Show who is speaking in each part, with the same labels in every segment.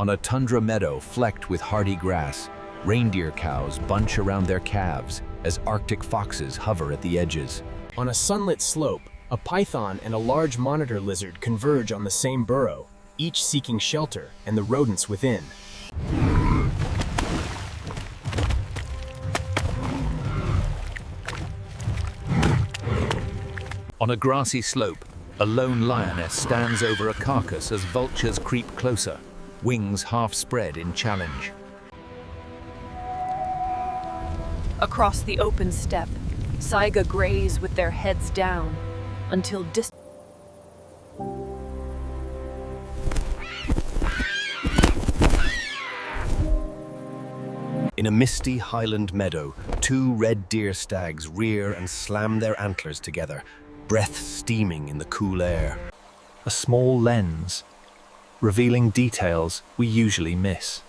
Speaker 1: On a tundra meadow flecked with hardy grass, reindeer cows bunch around their calves as Arctic foxes hover at the edges.
Speaker 2: On a sunlit slope, a python and a large monitor lizard converge on the same burrow, each seeking shelter and the rodents within.
Speaker 1: On a grassy slope, a lone lioness stands over a carcass as vultures creep closer, wings half spread in challenge.
Speaker 3: Across the open steppe, saiga graze with their heads down until
Speaker 1: In a misty highland meadow, two red deer stags rear and slam their antlers together, breath steaming in the cool air. A small lens, revealing details we usually miss.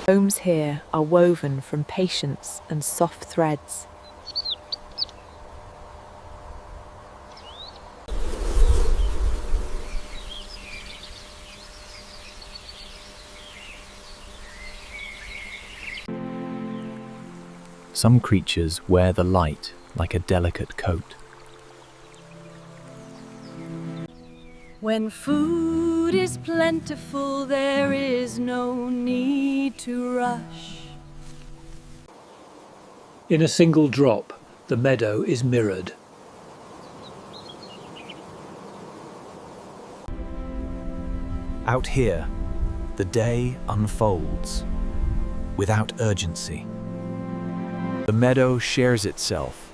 Speaker 4: Homes here are woven from patience and soft threads.
Speaker 1: Some creatures wear the light like a delicate coat.
Speaker 3: When food is plentiful, there is no need to rush.
Speaker 5: In a single drop, the meadow is mirrored.
Speaker 1: Out here, the day unfolds without urgency. The meadow shares itself,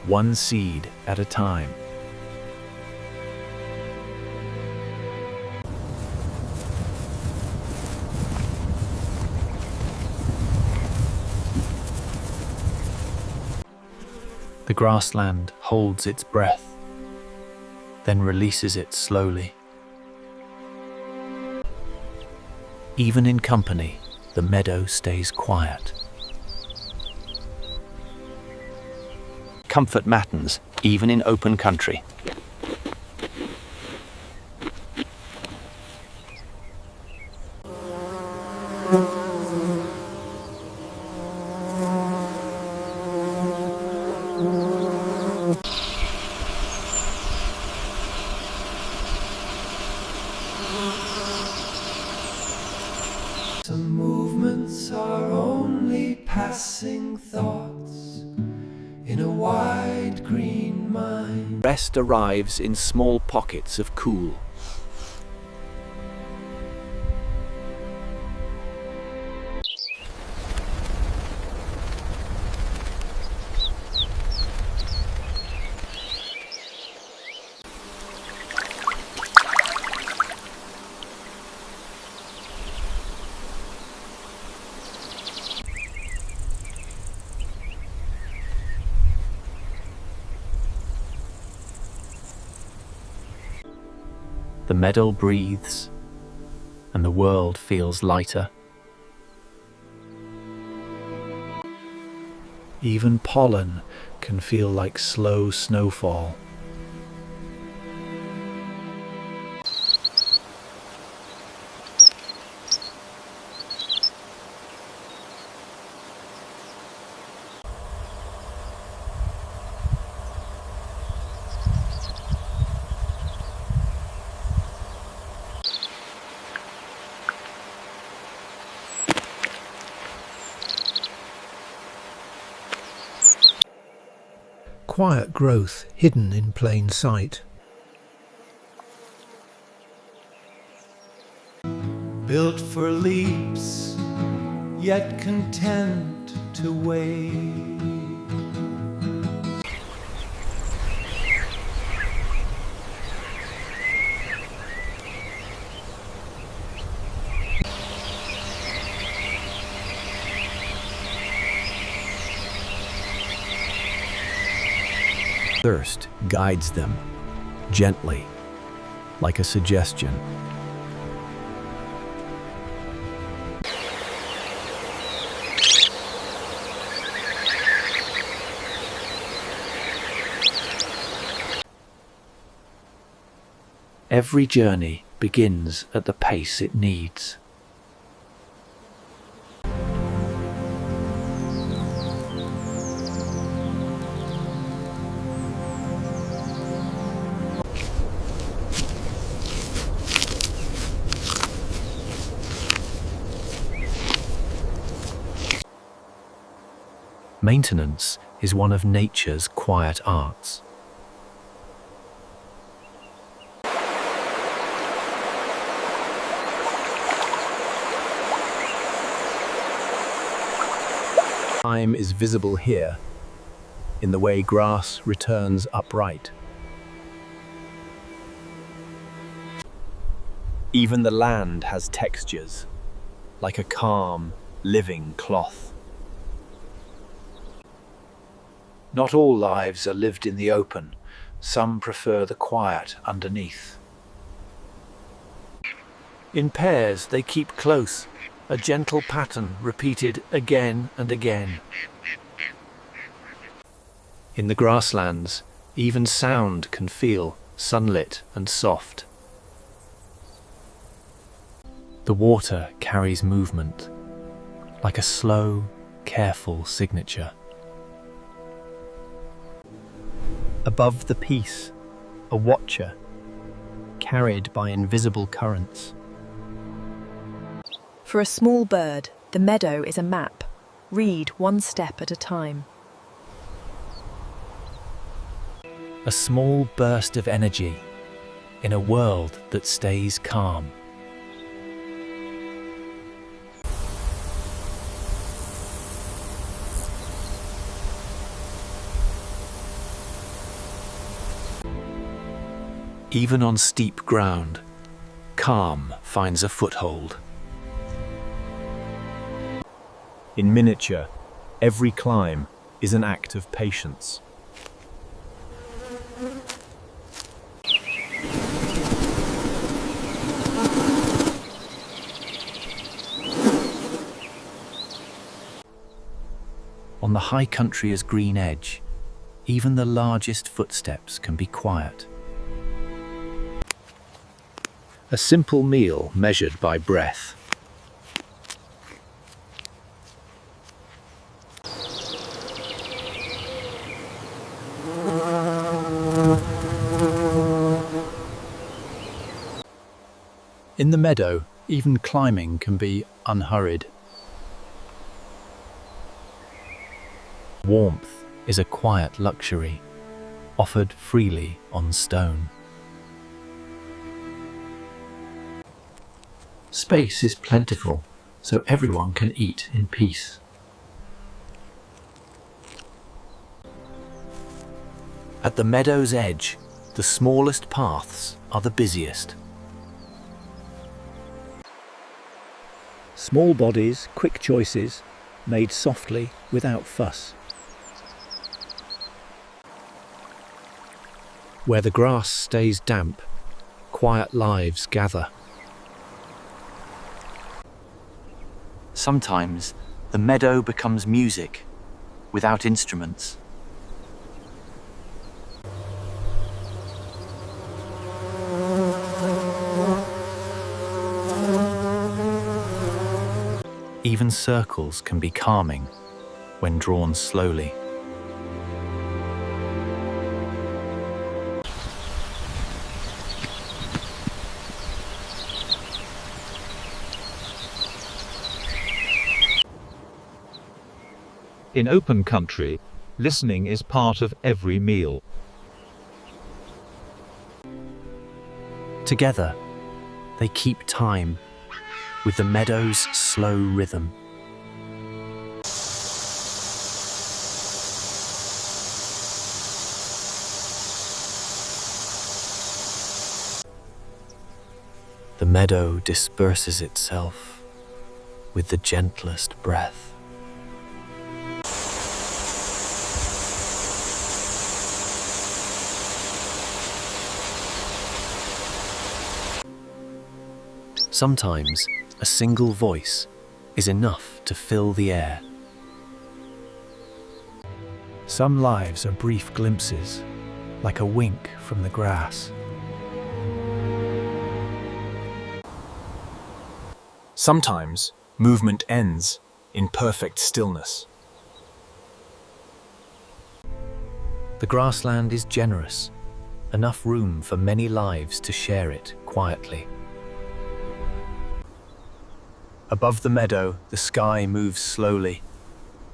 Speaker 1: one seed at a time. The grassland holds its breath, then releases it slowly. Even in company, the meadow stays quiet. Comfort matters, even in open country.
Speaker 6: Some movements are only passing thoughts in a wide green mind.
Speaker 1: Rest arrives in small pockets of cool. The meadow breathes, and the world feels lighter. Even pollen can feel like slow snowfall.
Speaker 7: Quiet growth hidden in plain sight.
Speaker 6: Built for leaps, yet content to wait.
Speaker 1: Thirst guides them, gently, like a suggestion.
Speaker 5: Every journey begins at the pace it needs.
Speaker 1: Maintenance is one of nature's quiet arts. Time is visible here, in the way grass returns upright. Even the land has textures, like a calm, living cloth.
Speaker 5: Not all lives are lived in the open. Some prefer the quiet underneath. In pairs, they keep close, a gentle pattern repeated again and again.
Speaker 1: In the grasslands, even sound can feel sunlit and soft. The water carries movement, like a slow, careful signature. Above the peace, a watcher, carried by invisible currents.
Speaker 4: For a small bird, the meadow is a map. Read one step at a time.
Speaker 1: A small burst of energy in a world that stays calm. Even on steep ground, calm finds a foothold. In miniature, every climb is an act of patience. On the high country's green edge, even the largest footsteps can be quiet. A simple meal measured by breath. In the meadow, even climbing can be unhurried. Warmth is a quiet luxury, offered freely on stone.
Speaker 5: Space is plentiful, so everyone can eat in peace.
Speaker 1: At the meadow's edge, the smallest paths are the busiest.
Speaker 7: Small bodies, quick choices, made softly without fuss.
Speaker 1: Where the grass stays damp, quiet lives gather. Sometimes the meadow becomes music, without instruments. Even circles can be calming when drawn slowly.
Speaker 8: In open country, listening is part of every meal.
Speaker 1: Together, they keep time with the meadow's slow rhythm. The meadow disperses itself with the gentlest breath. Sometimes a single voice is enough to fill the air. Some lives are brief glimpses, like a wink from the grass.
Speaker 2: Sometimes, movement ends in perfect stillness.
Speaker 1: The grassland is generous, enough room for many lives to share it quietly. Above the meadow, the sky moves slowly,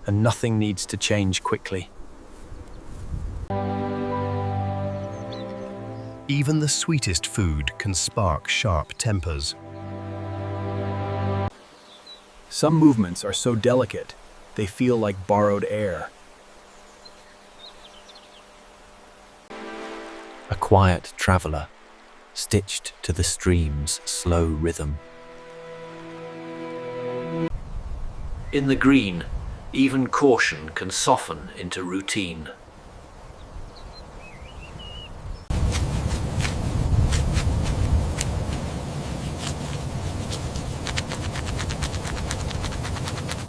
Speaker 1: and nothing needs to change quickly. Even the sweetest food can spark sharp tempers.
Speaker 2: Some movements are so delicate, they feel like borrowed air.
Speaker 1: A quiet traveler, stitched to the stream's slow rhythm. In the green, even caution can soften into routine.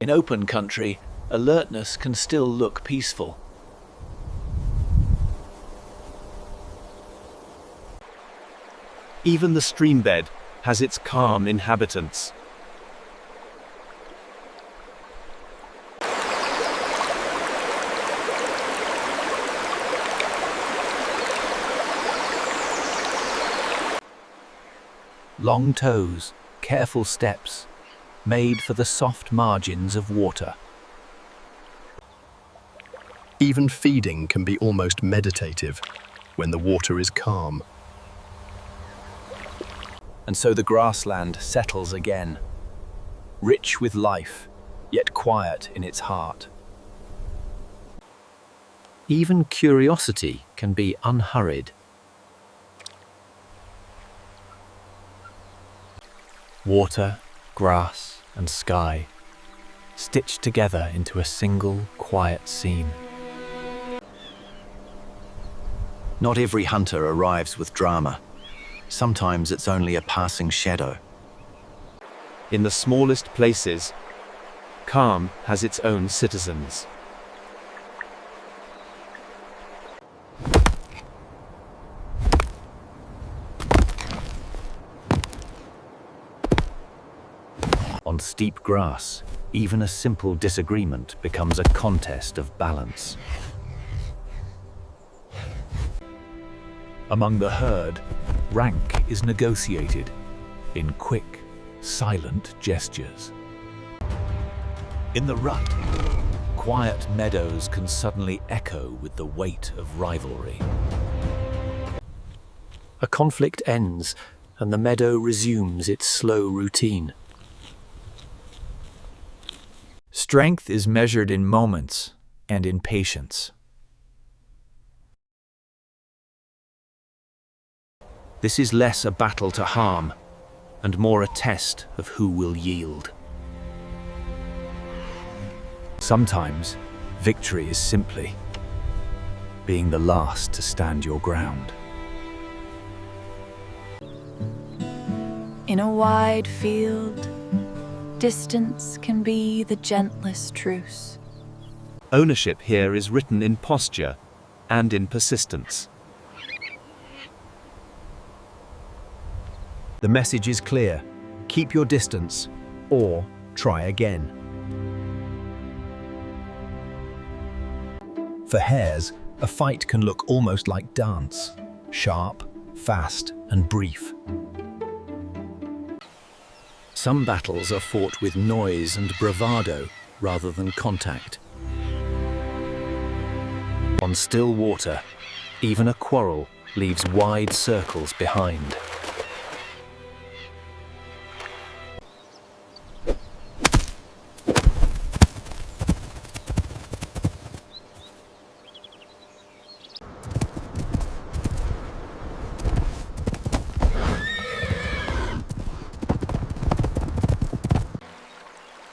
Speaker 1: In open country, alertness can still look peaceful.
Speaker 8: Even the streambed has its calm inhabitants.
Speaker 1: Long toes, careful steps, made for the soft margins of water. Even feeding can be almost meditative when the water is calm. And so the grassland settles again, rich with life, yet quiet in its heart. Even curiosity can be unhurried. Water, grass, and sky, stitched together into a single, quiet scene. Not every hunter arrives with drama. Sometimes it's only a passing shadow.
Speaker 8: In the smallest places, calm has its own citizens.
Speaker 1: On steep grass, even a simple disagreement becomes a contest of balance. Among the herd, rank is negotiated in quick, silent gestures. In the rut, quiet meadows can suddenly echo with the weight of rivalry. A conflict ends, and the meadow resumes its slow routine. Strength is measured in moments and in patience. This is less a battle to harm and more a test of who will yield. Sometimes, victory is simply being the last to stand your ground.
Speaker 3: In a wide field, distance can be the gentlest truce.
Speaker 8: Ownership here is written in posture and in persistence.
Speaker 1: The message is clear: keep your distance or try again. For hares, a fight can look almost like dance, sharp, fast, and brief. Some battles are fought with noise and bravado rather than contact. On still water, even a quarrel leaves wide circles behind.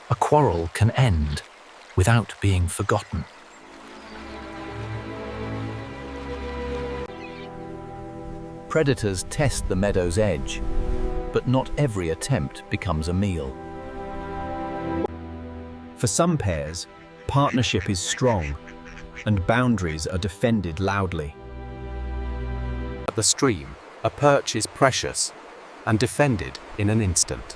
Speaker 1: A quarrel can end without being forgotten. Predators test the meadow's edge, but not every attempt becomes a meal. For some pairs, partnership is strong, and boundaries are defended loudly.
Speaker 9: At the stream, a perch is precious and defended in an instant.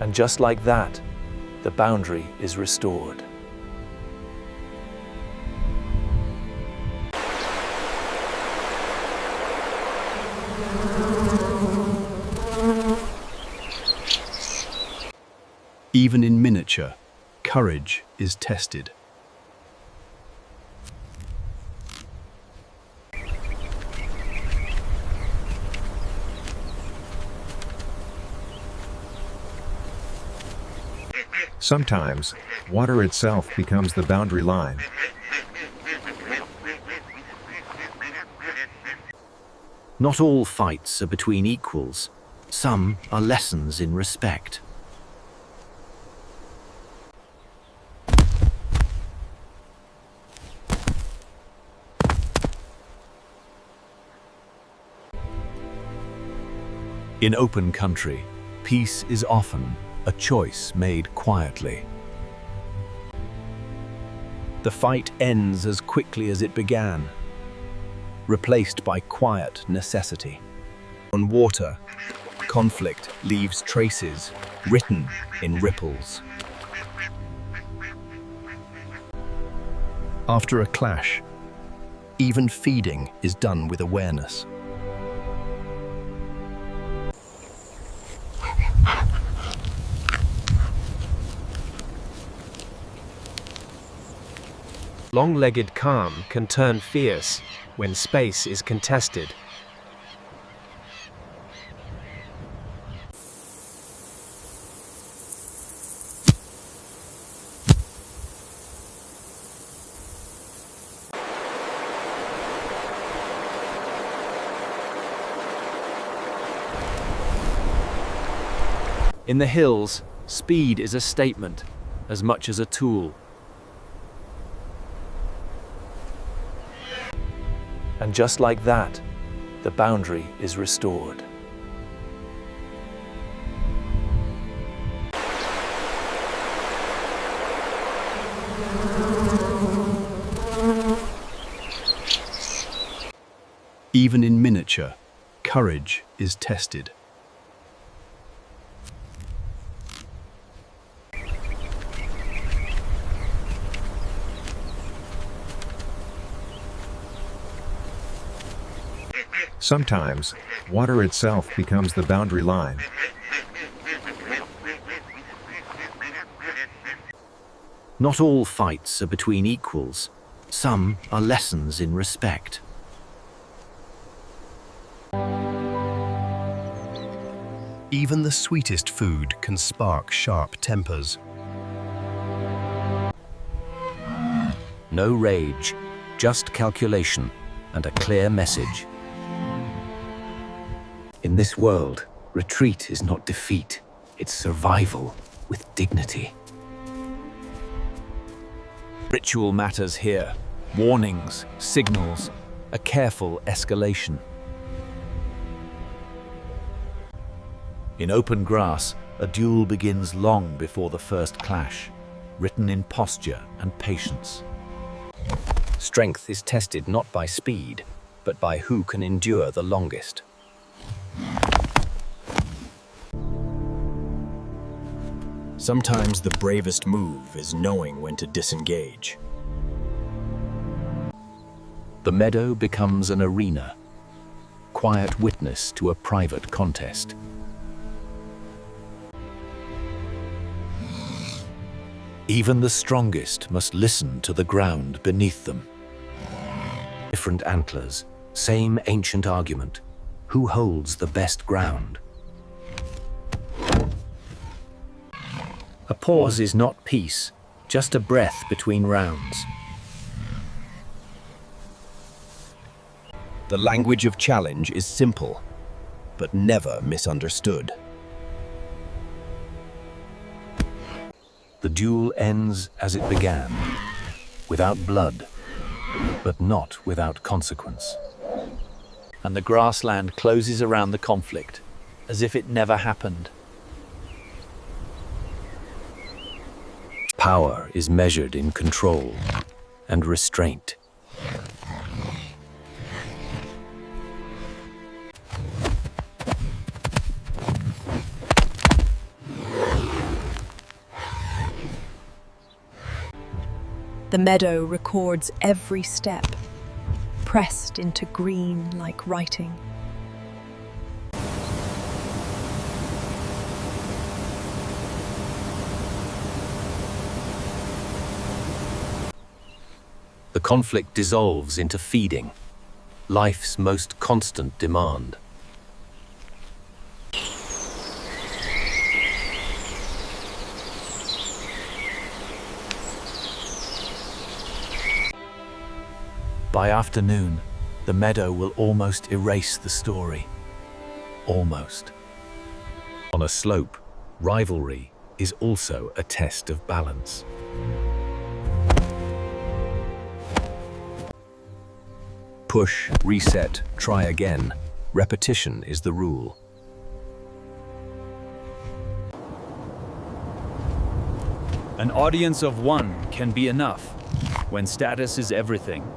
Speaker 5: And just like that, the boundary is restored.
Speaker 1: Even in miniature, courage is tested.
Speaker 10: Sometimes, water itself becomes the boundary line.
Speaker 1: Not all fights are between equals. Some are lessons in respect. In open country, peace is often a choice made quietly. The fight ends as quickly as it began, replaced by quiet necessity. On water, conflict leaves traces written in ripples. After a clash, even feeding is done with awareness.
Speaker 2: Long-legged calm can turn fierce when space is contested.
Speaker 8: In the hills, speed is a statement as much as a tool.
Speaker 5: And just like that, the boundary is restored.
Speaker 1: Even in miniature, courage is tested.
Speaker 10: Sometimes, water itself becomes the boundary line.
Speaker 1: Not all fights are between equals. Some are lessons in respect. Even the sweetest food can spark sharp tempers. No rage, just calculation and a clear message. In this world, retreat is not defeat, it's survival with dignity. Ritual matters here. Warnings, signals, a careful escalation. In open grass, a duel begins long before the first clash, written in posture and patience. Strength is tested not by speed, but by who can endure the longest.
Speaker 2: Sometimes the bravest move is knowing when to disengage.
Speaker 1: The meadow becomes an arena, quiet witness to a private contest. Even the strongest must listen to the ground beneath them. Different antlers, same ancient argument. Who holds the best ground? A pause is not peace, just a breath between rounds. The language of challenge is simple, but never misunderstood. The duel ends as it began, without blood, but not without consequence.
Speaker 5: And the grassland closes around the conflict, as if it never happened.
Speaker 1: Power is measured in control and restraint.
Speaker 4: The meadow records every step, pressed into green like writing.
Speaker 1: The conflict dissolves into feeding, life's most constant demand.
Speaker 5: By afternoon, the meadow will almost erase the story. Almost.
Speaker 1: On a slope, rivalry is also a test of balance. Push, reset, try again. Repetition is the rule.
Speaker 11: An audience of one can be enough when status is everything.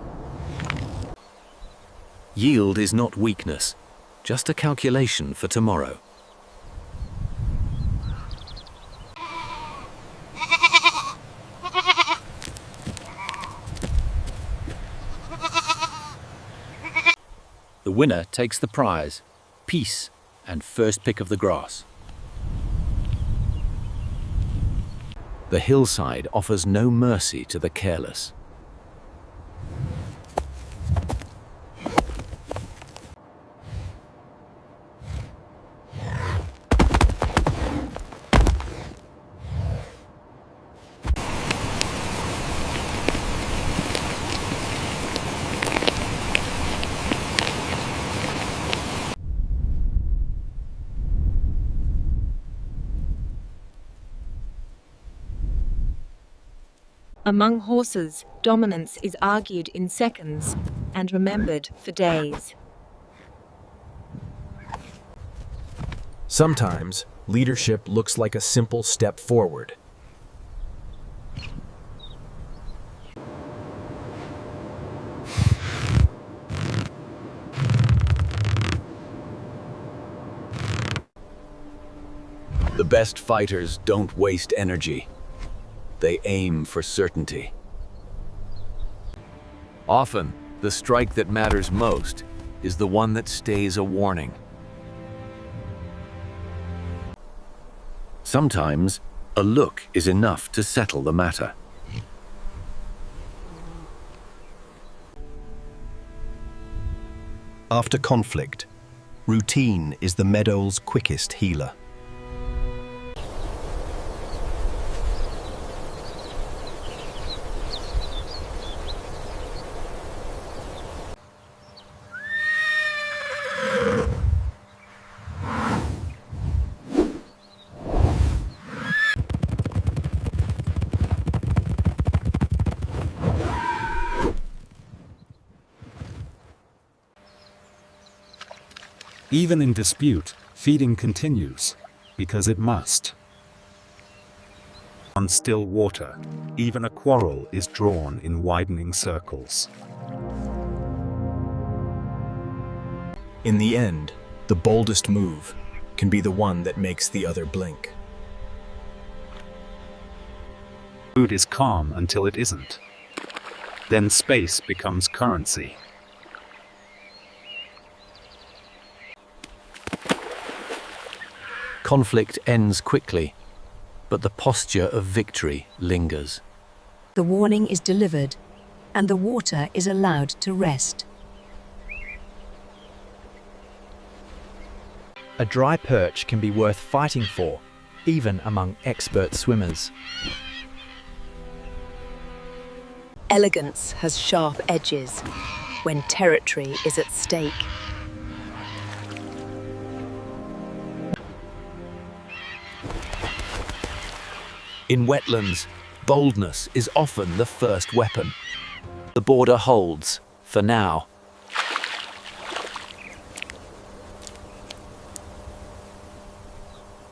Speaker 1: Yield is not weakness, just a calculation for tomorrow.
Speaker 11: The winner takes the prize, peace and first pick of the grass.
Speaker 1: The hillside offers no mercy to the careless.
Speaker 12: Among horses, dominance is argued in seconds.
Speaker 4: and remembered for days.
Speaker 2: Sometimes, leadership looks like a simple step forward.
Speaker 1: The best fighters don't waste energy. They aim for certainty. Often, the strike that matters most is the one that stays a warning. Sometimes, a look is enough to settle the matter. After conflict, routine is the meadow's quickest healer.
Speaker 9: Even in dispute, feeding continues, because it must. On still water, even a quarrel is drawn in widening circles.
Speaker 2: In the end, the boldest move can be the one that makes the other blink.
Speaker 9: Food is calm until it isn't. Then space becomes currency.
Speaker 1: Conflict ends quickly, but the posture of victory lingers.
Speaker 12: The warning is delivered, and the water is allowed to rest.
Speaker 13: A dry perch can be worth fighting for, even among expert swimmers.
Speaker 4: Elegance has sharp edges when territory is at stake.
Speaker 1: In wetlands, boldness is often the first weapon. The border holds, for now.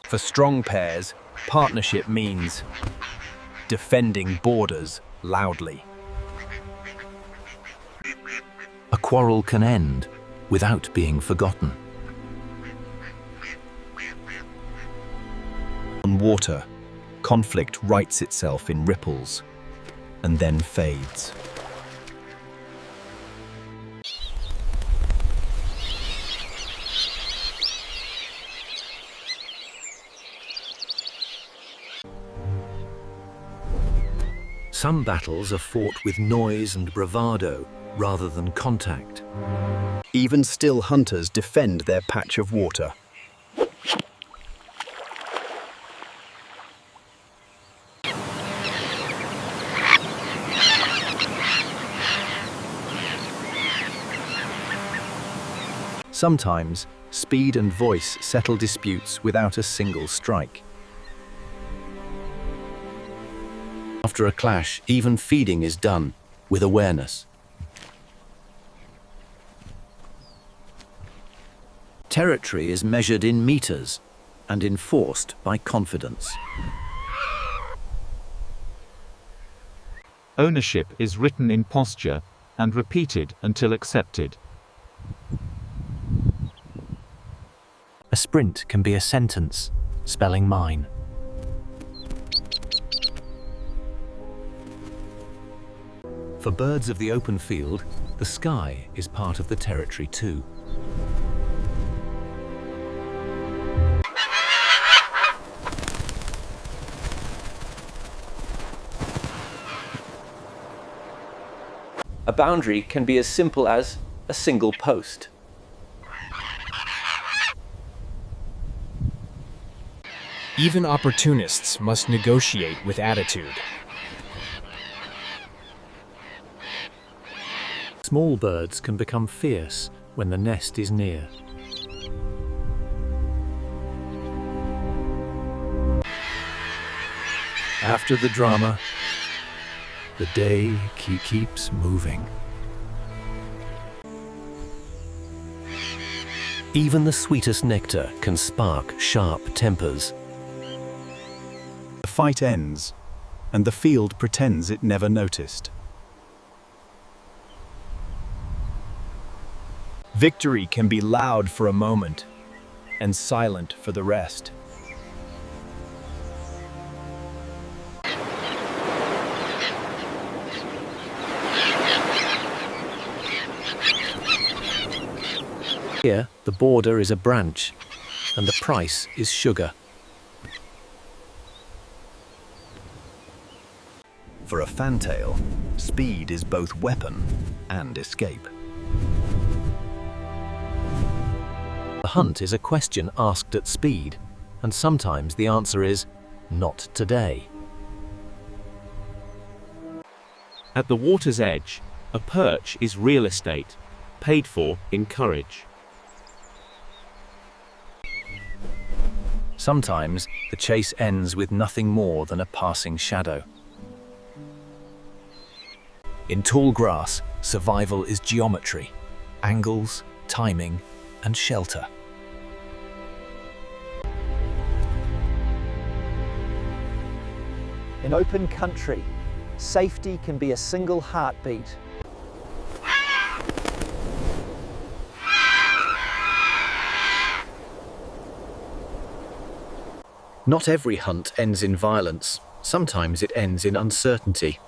Speaker 1: For strong pairs, partnership means defending borders loudly. A quarrel can end without being forgotten. On water, conflict writes itself in ripples and then fades. Some battles are fought with noise and bravado rather than contact. Even still hunters defend their patch of water. Sometimes, speed and voice settle disputes without a single strike. After a clash, even feeding is done with awareness. Territory is measured in meters and enforced by confidence.
Speaker 14: Ownership is written in posture and repeated until accepted.
Speaker 13: A sprint can be a sentence, spelling mine.
Speaker 1: For birds of the open field, the sky is part of the territory too. A boundary can be as simple as a single post.
Speaker 2: Even opportunists must negotiate with attitude.
Speaker 13: Small birds can become fierce when the nest is near.
Speaker 1: After the drama, the day keeps moving. Even the sweetest nectar can spark sharp tempers.
Speaker 15: The fight ends, and the field pretends it never noticed.
Speaker 2: Victory can be loud for a moment and silent for the rest.
Speaker 1: Here, the border is a branch, and the price is sugar. For a fantail, speed is both weapon and escape. The hunt is a question asked at speed, and sometimes the answer is, not today.
Speaker 14: At the water's edge, a perch is real estate, paid for in courage.
Speaker 1: Sometimes the chase ends with nothing more than a passing shadow. In tall grass, survival is geometry, angles, timing, and shelter.
Speaker 13: In open country, safety can be a single heartbeat.
Speaker 1: Not every hunt ends in violence. Sometimes it ends in uncertainty.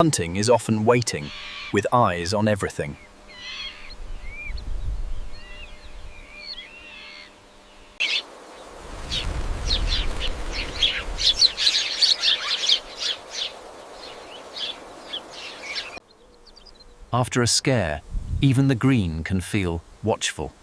Speaker 1: Hunting is often waiting, with eyes on everything. After a scare, even the green can feel watchful.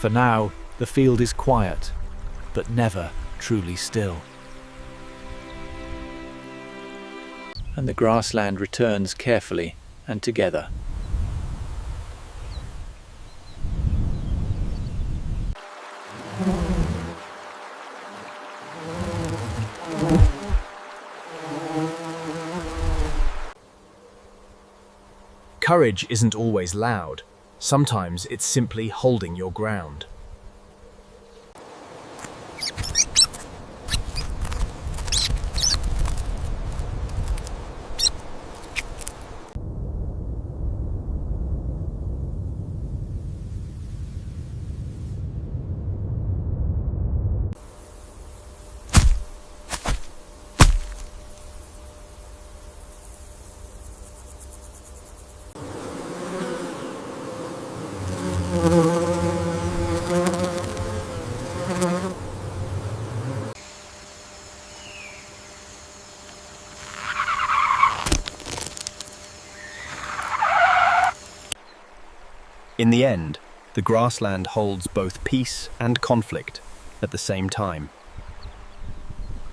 Speaker 2: For now, the field is quiet, but never truly still.
Speaker 5: And the grassland returns carefully and together.
Speaker 2: Courage isn't always loud. Sometimes it's simply holding your ground.
Speaker 1: In the end, the grassland holds both peace and conflict at the same time.